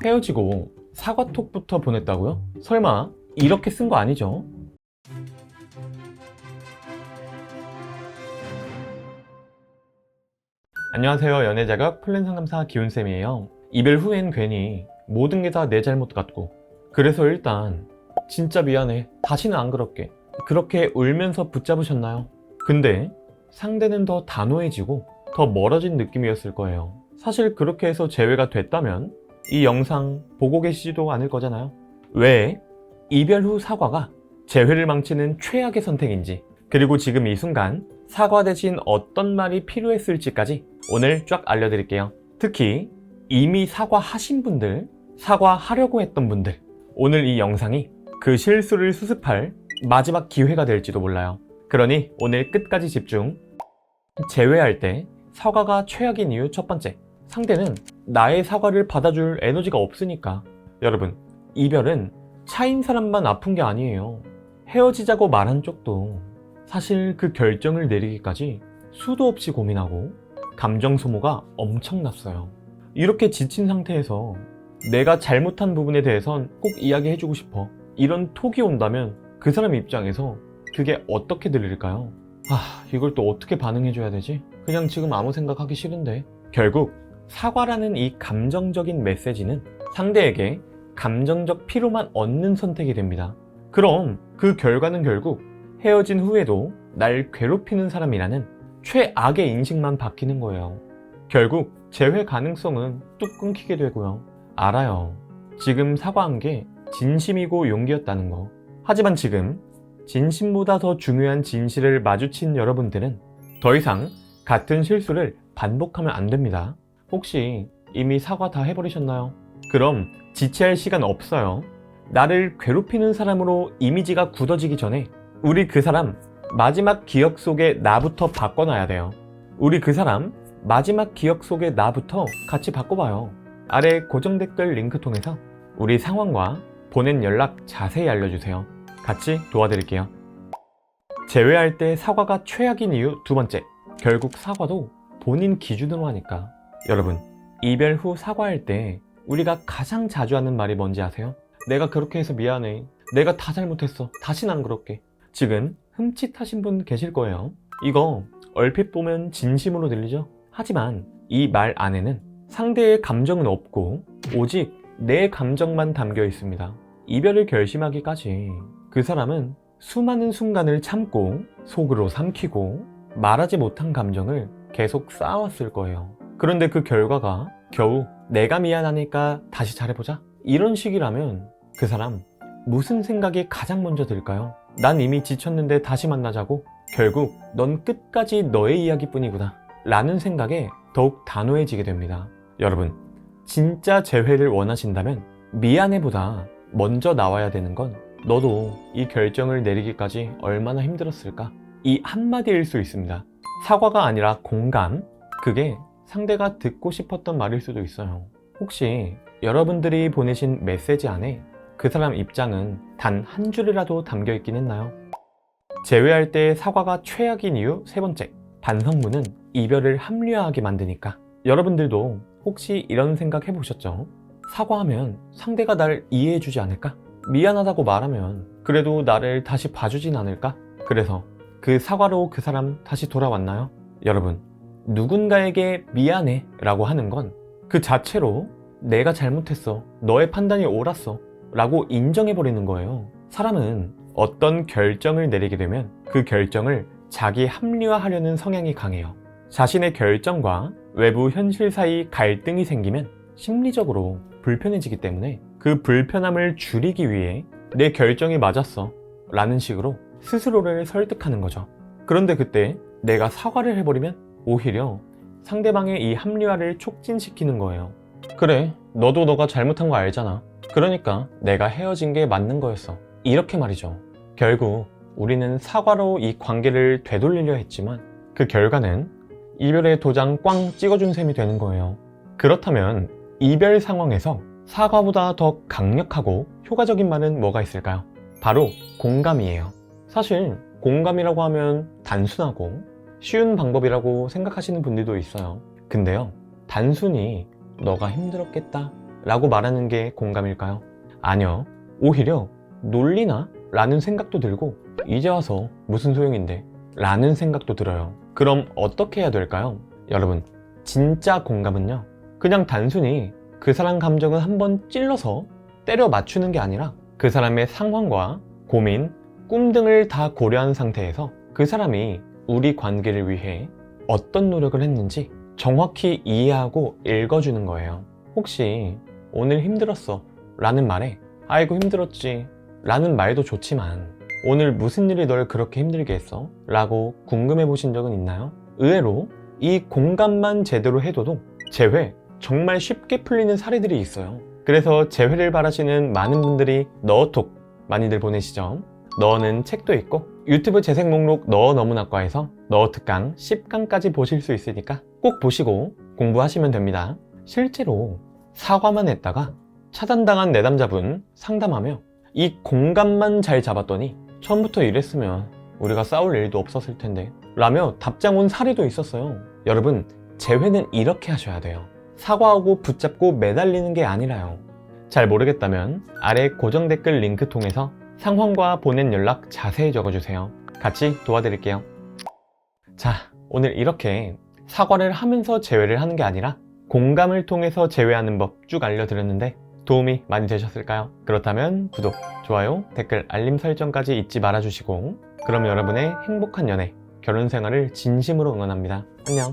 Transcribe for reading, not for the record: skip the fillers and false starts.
헤어지고 사과톡부터 보냈다고요? 설마 이렇게 쓴 거 아니죠? 안녕하세요. 연애자격 플랜상담사 기훈쌤이에요. 이별 후엔 괜히 모든 게 다 내 잘못 같고, 그래서 일단 진짜 미안해, 다시는 안 그럴게, 그렇게 울면서 붙잡으셨나요? 근데 상대는 더 단호해지고 더 멀어진 느낌이었을 거예요. 사실 그렇게 해서 재회가 됐다면 이 영상 보고 계시지도 않을 거잖아요. 왜 이별 후 사과가 재회를 망치는 최악의 선택인지, 그리고 지금 이 순간 사과 대신 어떤 말이 필요했을지까지 오늘 쫙 알려드릴게요. 특히 이미 사과하신 분들, 사과하려고 했던 분들, 오늘 이 영상이 그 실수를 수습할 마지막 기회가 될지도 몰라요. 그러니 오늘 끝까지 집중. 재회할 때 사과가 최악인 이유 첫 번째, 상대는 나의 사과를 받아줄 에너지가 없으니까. 여러분, 이별은 차인 사람만 아픈 게 아니에요. 헤어지자고 말한 쪽도 사실 그 결정을 내리기까지 수도 없이 고민하고 감정 소모가 엄청났어요. 이렇게 지친 상태에서 내가 잘못한 부분에 대해선 꼭 이야기해주고 싶어, 이런 톡이 온다면 그 사람 입장에서 그게 어떻게 들릴까요? 이걸 또 어떻게 반응해줘야 되지? 그냥 지금 아무 생각하기 싫은데. 결국 사과라는 이 감정적인 메시지는 상대에게 감정적 피로만 얻는 선택이 됩니다. 그럼 그 결과는 결국 헤어진 후에도 날 괴롭히는 사람이라는 최악의 인식만 박히는 거예요. 결국 재회 가능성은 뚝 끊기게 되고요. 알아요. 지금 사과한 게 진심이고 용기였다는 거. 하지만 지금 진심보다 더 중요한 진실을 마주친 여러분들은 더 이상 같은 실수를 반복하면 안 됩니다. 혹시 이미 사과 다 해버리셨나요? 그럼 지체할 시간 없어요. 나를 괴롭히는 사람으로 이미지가 굳어지기 전에 우리 그 사람 마지막 기억 속에 나부터 바꿔놔야 돼요. 우리 그 사람 마지막 기억 속에 나부터 같이 바꿔봐요. 아래 고정 댓글 링크 통해서 우리 상황과 보낸 연락 자세히 알려주세요. 같이 도와드릴게요. 재회할 때 사과가 최악인 이유 두 번째, 결국 사과도 본인 기준으로 하니까. 여러분, 이별 후 사과할 때 우리가 가장 자주 하는 말이 뭔지 아세요? 내가 그렇게 해서 미안해, 내가 다 잘못했어, 다시는 안 그럴게. 지금 흠칫하신 분 계실 거예요. 이거 얼핏 보면 진심으로 들리죠? 하지만 이 말 안에는 상대의 감정은 없고 오직 내 감정만 담겨 있습니다. 이별을 결심하기까지 그 사람은 수많은 순간을 참고 속으로 삼키고 말하지 못한 감정을 계속 쌓아왔을 거예요. 그런데 그 결과가 겨우 내가 미안하니까 다시 잘해보자, 이런 식이라면 그 사람 무슨 생각이 가장 먼저 들까요? 난 이미 지쳤는데 다시 만나자고? 결국 넌 끝까지 너의 이야기뿐이구나 라는 생각에 더욱 단호해지게 됩니다. 여러분, 진짜 재회를 원하신다면 미안해보다 먼저 나와야 되는 건 너도 이 결정을 내리기까지 얼마나 힘들었을까? 이 한마디일 수 있습니다. 사과가 아니라 공감. 그게 상대가 듣고 싶었던 말일 수도 있어요. 혹시 여러분들이 보내신 메시지 안에 그 사람 입장은 단 한 줄이라도 담겨 있긴 했나요? 재회할 때 사과가 최악인 이유 세 번째, 반성문은 이별을 합리화하게 만드니까. 여러분들도 혹시 이런 생각 해보셨죠? 사과하면 상대가 날 이해해주지 않을까? 미안하다고 말하면 그래도 나를 다시 봐주진 않을까? 그래서 그 사과로 그 사람 다시 돌아왔나요? 여러분, 누군가에게 미안해 라고 하는 건 그 자체로 내가 잘못했어, 너의 판단이 옳았어 라고 인정해버리는 거예요. 사람은 어떤 결정을 내리게 되면 그 결정을 자기 합리화하려는 성향이 강해요. 자신의 결정과 외부 현실 사이 갈등이 생기면 심리적으로 불편해지기 때문에 그 불편함을 줄이기 위해 내 결정이 맞았어 라는 식으로 스스로를 설득하는 거죠. 그런데 그때 내가 사과를 해버리면 오히려 상대방의 이 합리화를 촉진시키는 거예요. 그래, 너도 너가 잘못한 거 알잖아. 그러니까 내가 헤어진 게 맞는 거였어, 이렇게 말이죠. 결국 우리는 사과로 이 관계를 되돌리려 했지만 그 결과는 이별의 도장 꽝 찍어준 셈이 되는 거예요. 그렇다면 이별 상황에서 사과보다 더 강력하고 효과적인 말은 뭐가 있을까요? 바로 공감이에요. 사실 공감이라고 하면 단순하고 쉬운 방법이라고 생각하시는 분들도 있어요. 근데요, 단순히 너가 힘들었겠다 라고 말하는 게 공감일까요? 아니요. 오히려 놀리나? 라는 생각도 들고 이제 와서 무슨 소용인데? 라는 생각도 들어요. 그럼 어떻게 해야 될까요? 여러분, 진짜 공감은요, 그냥 단순히 그 사람 감정을 한번 찔러서 때려 맞추는 게 아니라 그 사람의 상황과 고민, 꿈 등을 다 고려한 상태에서 그 사람이 우리 관계를 위해 어떤 노력을 했는지 정확히 이해하고 읽어주는 거예요. 혹시 오늘 힘들었어 라는 말에 아이고 힘들었지 라는 말도 좋지만 오늘 무슨 일이 널 그렇게 힘들게 했어? 라고 궁금해 보신 적은 있나요? 의외로 이 공감만 제대로 해둬도 재회 정말 쉽게 풀리는 사례들이 있어요. 그래서 재회를 바라시는 많은 분들이 너톡 많이들 보내시죠. 너는 책도 있고 유튜브 재생 목록 너 너무나과에서 너 특강 10강까지 보실 수 있으니까 꼭 보시고 공부하시면 됩니다. 실제로 사과만 했다가 차단당한 내담자분 상담하며 이 공감만 잘 잡았더니 처음부터 이랬으면 우리가 싸울 일도 없었을 텐데 라며 답장 온 사례도 있었어요. 여러분, 재회는 이렇게 하셔야 돼요. 사과하고 붙잡고 매달리는 게 아니라요. 잘 모르겠다면 아래 고정 댓글 링크 통해서 상황과 보낸 연락 자세히 적어주세요. 같이 도와드릴게요. 자, 오늘 이렇게 사과를 하면서 재회를 하는 게 아니라 공감을 통해서 재회하는 법 쭉 알려드렸는데 도움이 많이 되셨을까요? 그렇다면 구독, 좋아요, 댓글, 알림 설정까지 잊지 말아주시고 그럼 여러분의 행복한 연애, 결혼 생활을 진심으로 응원합니다. 안녕.